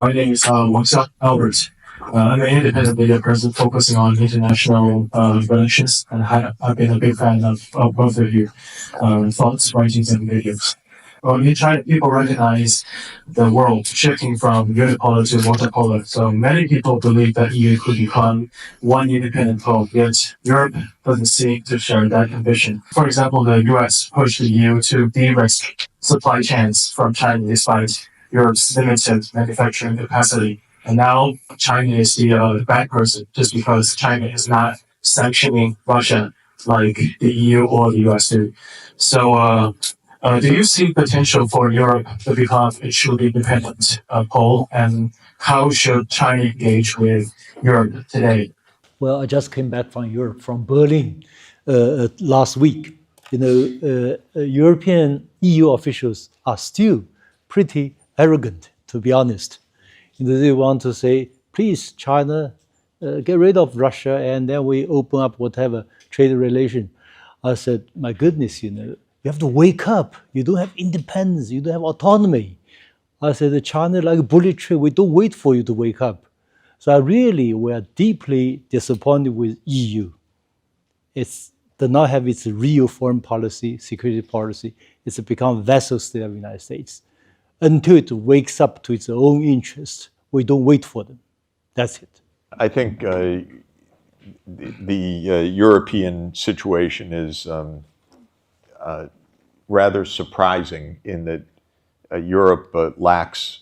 My name is Albert. I'm an independent media person focusing on international relations, and I've been a big fan of both of you thoughts, writings, and videos. Well, in China, people recognize the world shifting from unipolar to multipolar. So many people believe that EU could become one independent pole, yet Europe doesn't seem to share that ambition. For example, the US pushed the EU to de-risk supply chains from China despite Europe's limited manufacturing capacity. And now China is the bad person just because China is not sanctioning Russia like the EU or the US do. So, do you see potential for Europe to become a truly independent pole, and how should China engage with Europe today? Well, I just came back from Europe, from Berlin, last week. European EU officials are still pretty arrogant, to be honest. They want to say, please, China, get rid of Russia, and then we open up whatever trade relation. I said, my goodness, you have to wake up. You don't have independence. You don't have autonomy. I said, China, like a bullet train, we don't wait for you to wake up. So we are deeply disappointed with EU. It does not have its real foreign policy, security policy. It's become vassal state of the United States. Until it wakes up to its own interests, we don't wait for them. That's it. I think the European situation is rather surprising in that Europe lacks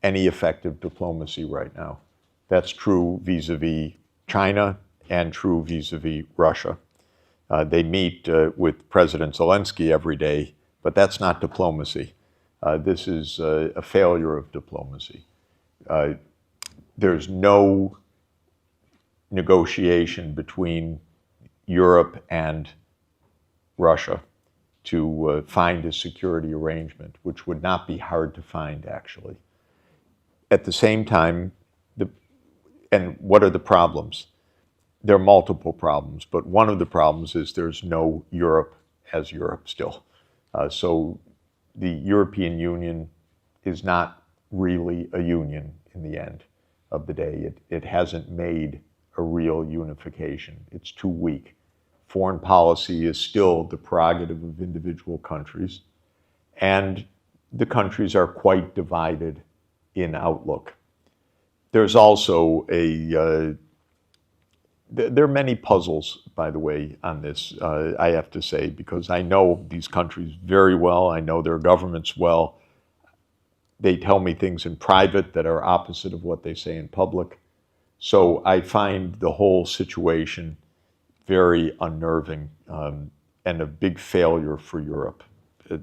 any effective diplomacy right now. That's true vis-a-vis China and true vis-a-vis Russia. They meet with President Zelensky every day, but that's not diplomacy. This is a failure of diplomacy. There's no negotiation between Europe and Russia to find a security arrangement, which would not be hard to find, actually. At the same time, and what are the problems? There are multiple problems, but one of the problems is there's no Europe as Europe still. So the European Union is not really a union in the end of the day. It hasn't made a real unification. It's too weak. Foreign policy is still the prerogative of individual countries, and the countries are quite divided in outlook. There's also there are many puzzles, by the way, on this, I have to say, because I know these countries very well. I know their governments well. They tell me things in private that are opposite of what they say in public. So I find the whole situation very unnerving and a big failure for Europe,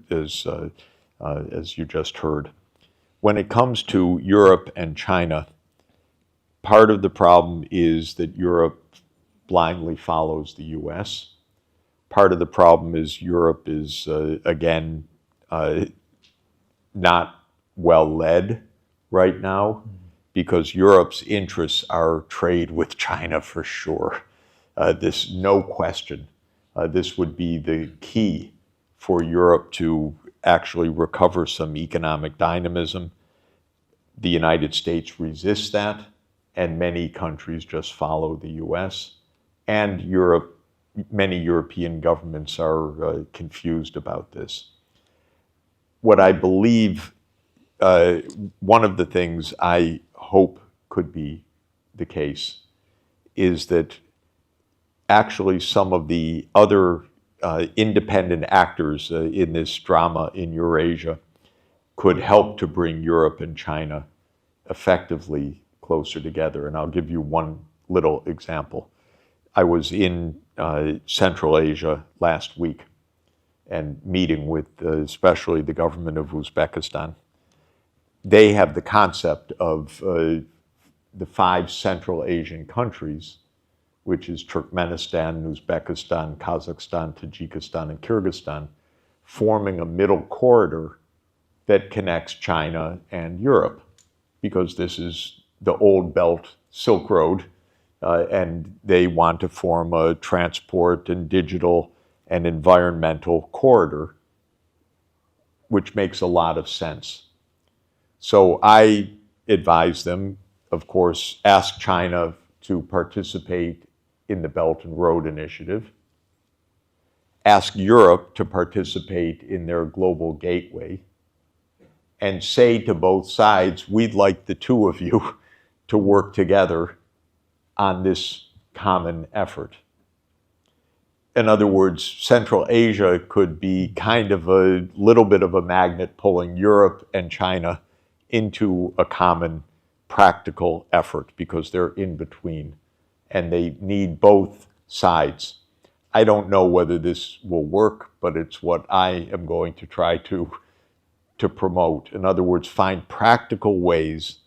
as you just heard. When it comes to Europe and China, part of the problem is that Europe blindly follows the US. Part of the problem is Europe is, again, not well led right now, because Europe's interests are trade with China for sure. This, no question, this would be the key for Europe to actually recover some economic dynamism. The United States resists that, and many countries just follow the US. And Europe, many European governments are confused about this. What I believe, one of the things I hope could be the case is that actually some of the other independent actors in this drama in Eurasia could help to bring Europe and China effectively closer together. And I'll give you one little example. I was in Central Asia last week and meeting with especially the government of Uzbekistan. They have the concept of the 5 Central Asian countries, which is Turkmenistan, Uzbekistan, Kazakhstan, Tajikistan, and Kyrgyzstan, forming a middle corridor that connects China and Europe, because this is the old Belt Silk Road, and they want to form a transport and digital and environmental corridor, which makes a lot of sense. So I advise them, of course, ask China to participate in the Belt and Road Initiative, ask Europe to participate in their global gateway, and say to both sides, we'd like the two of you to work together on this common effort. In other words, Central Asia could be kind of a little bit of a magnet pulling Europe and China into a common practical effort because they're in between and they need both sides. I don't know whether this will work, but it's what I am going to try to promote. In other words, find practical ways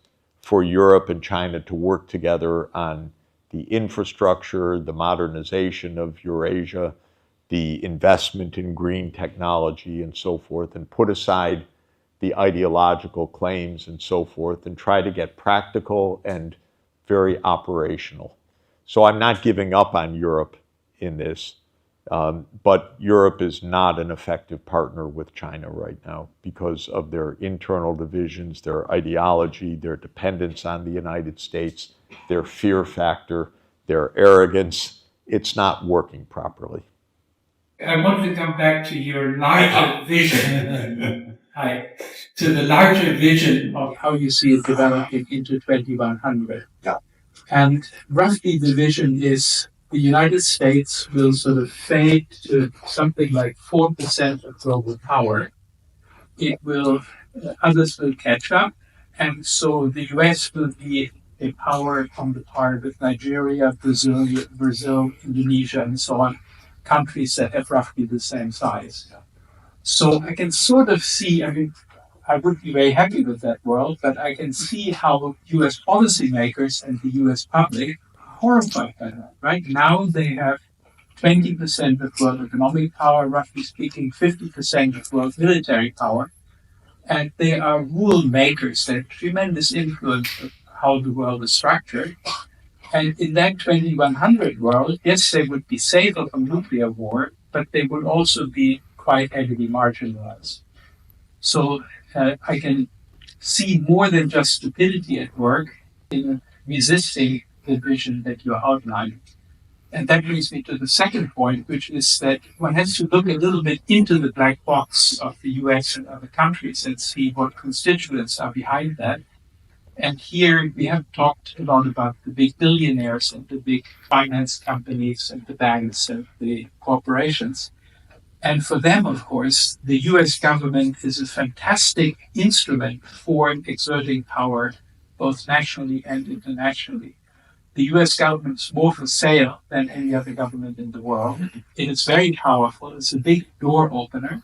for Europe and China to work together on the infrastructure, the modernization of Eurasia, the investment in green technology and so forth, and put aside the ideological claims and so forth, and try to get practical and very operational. So I'm not giving up on Europe in this, but Europe is not an effective partner with China right now because of their internal divisions, their ideology, their dependence on the United States, their fear factor, their arrogance. It's not working properly. I want to come back to your larger vision, to the larger vision of how you see it developing into 2100. Yeah. And roughly the vision is the United States will sort of fade to something like 4% of global power. It will, others will catch up. And so the US will be a power on the par with Nigeria, Brazil, Indonesia, and so on, countries that have roughly the same size. So I can sort of see, I mean, I wouldn't be very happy with that world, but I can see how US policymakers and the US public are horrified by that. Right now they have 20% of world economic power, roughly speaking, 50% of world military power, and they are rule makers. They have tremendous influence of how the world is structured. And in that 2100 world, yes, they would be safer from nuclear war, but they would also be quite heavily marginalized. So I can see more than just stupidity at work in resisting the vision that you outlined. And that brings me to the second point, which is that one has to look a little bit into the black box of the US and other countries and see what constituents are behind that. And here we have talked a lot about the big billionaires and the big finance companies and the banks and the corporations. And for them, of course, the US government is a fantastic instrument for exerting power, both nationally and internationally. The US government is more for sale than any other government in the world. It is very powerful. It's a big door opener.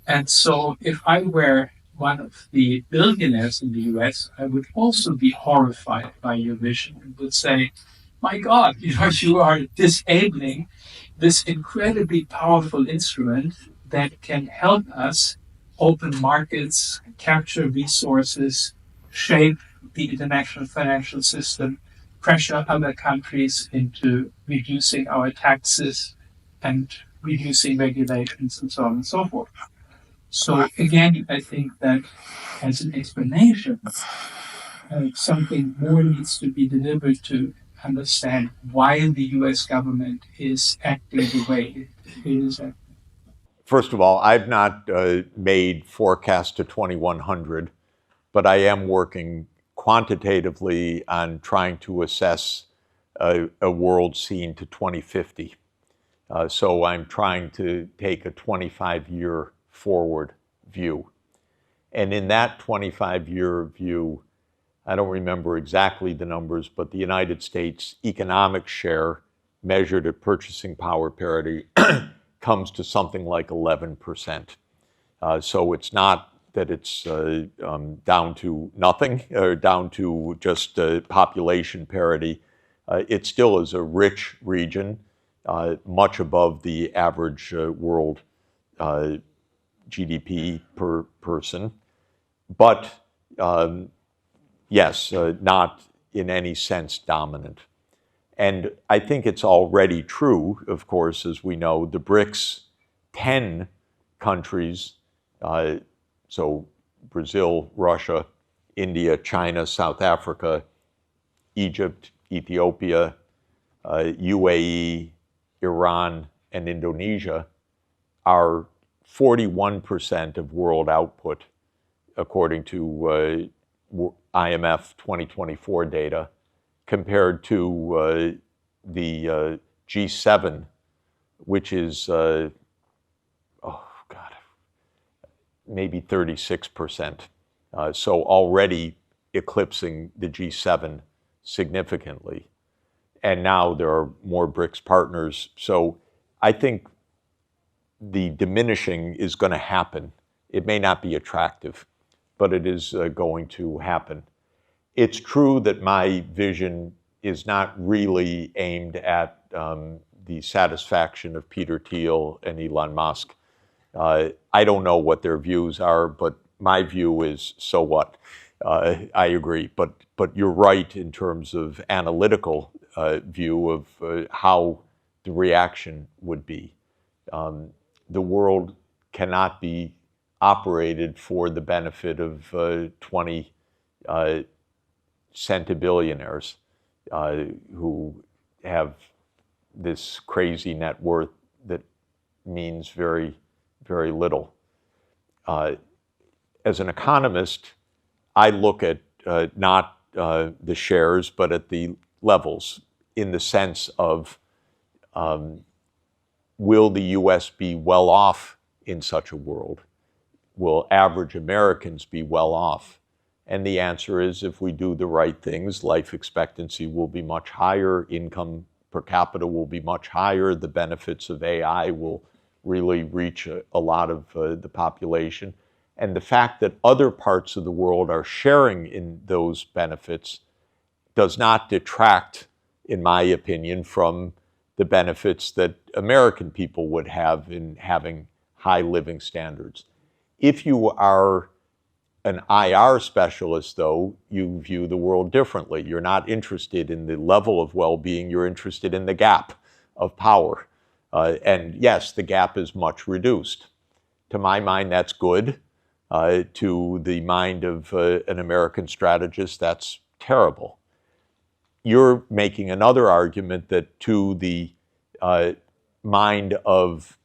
And so if I were one of the billionaires in the US, I would also be horrified by your vision and would say, my God, you are disabling this incredibly powerful instrument that can help us open markets, capture resources, shape the international financial system, pressure other countries into reducing our taxes and reducing regulations and so on and so forth. So again, I think that as an explanation, something more needs to be delivered to understand why the US government is acting the way it is acting. First of all, I've not made forecasts to 2100, but I am working quantitatively on trying to assess a world scene to 2050. So I'm trying to take a 25-year forward view. And in that 25-year view, I don't remember exactly the numbers, but the United States economic share measured at purchasing power parity comes to something like 11%. So it's not that it's down to nothing or down to just population parity. It still is a rich region, much above the average world GDP per person, but yes, not in any sense dominant. And I think it's already true, of course, as we know, the BRICS 10 countries, so Brazil, Russia, India, China, South Africa, Egypt, Ethiopia, UAE, Iran, and Indonesia are 41% of world output, according to IMF 2024 data, compared to the G7, which is, maybe 36%. So already eclipsing the G7 significantly. And now there are more BRICS partners. So I think the diminishing is going to happen. It may not be attractive, but it is going to happen. It's true that my vision is not really aimed at the satisfaction of Peter Thiel and Elon Musk. I don't know what their views are, but my view is, so what? I agree, but you're right in terms of analytical view of how the reaction would be. The world cannot be operated for the benefit of 20 centibillionaires who have this crazy net worth that means very, very little. As an economist, I look at not the shares, but at the levels in the sense of will the U.S. be well off in such a world? Will average Americans be well off? And the answer is, if we do the right things, life expectancy will be much higher, income per capita will be much higher, the benefits of AI will really reach a lot of the population. And the fact that other parts of the world are sharing in those benefits does not detract, in my opinion, from the benefits that American people would have in having high living standards. If you are an IR specialist, though, you view the world differently. You're not interested in the level of well-being, you're interested in the gap of power. And yes, the gap is much reduced. To my mind, that's good. To the mind of an American strategist, that's terrible. You're making another argument that to the mind of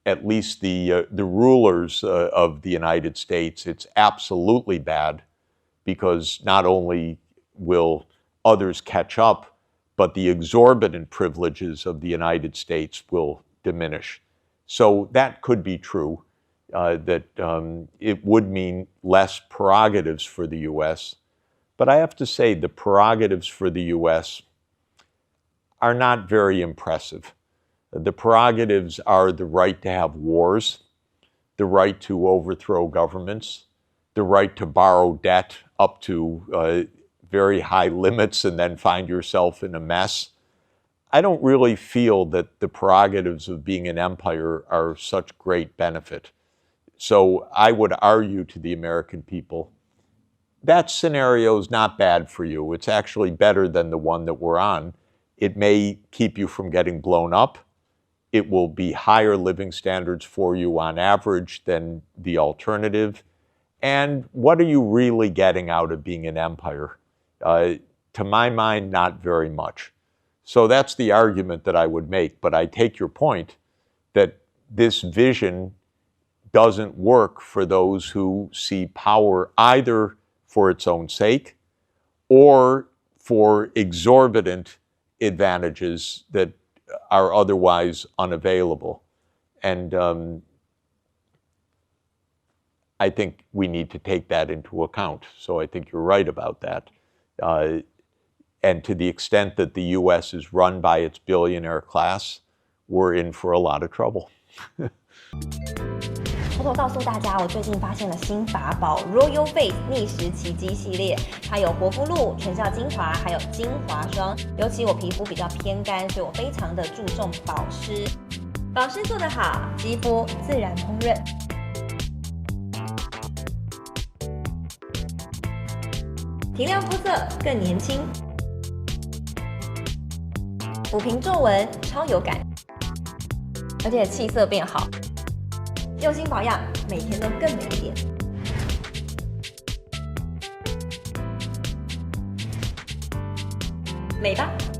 at least the rulers of the United States, it's absolutely bad, because not only will others catch up, but the exorbitant privileges of the United States will diminish. So that could be true, that it would mean less prerogatives for the U.S. But I have to say the prerogatives for the U.S. are not very impressive. The prerogatives are the right to have wars, the right to overthrow governments, the right to borrow debt up to very high limits and then find yourself in a mess. I don't really feel that the prerogatives of being an empire are such great benefit. So I would argue to the American people, that scenario is not bad for you. It's actually better than the one that we're on. It may keep you from getting blown up. It will be higher living standards for you on average than the alternative. And what are you really getting out of being an empire? To my mind, not very much. So that's the argument that I would make. But I take your point that this vision doesn't work for those who see power either for its own sake or for exorbitant advantages that are otherwise unavailable. And I think we need to take that into account. So I think you're right about that. And to the extent that the U.S. is run by its billionaire class, we're in for a lot of trouble. 偷偷告诉大家，我最近发现了新法宝 Royal Face 逆时奇迹系列，它有活肤露、全效精华，还有精华霜。尤其我皮肤比较偏干，所以我非常的注重保湿。保湿做得好，肌肤自然烹润。提亮肤色更年轻，抚平皱纹超有感，而且气色变好。用心保养，每天都更美一点。美吧。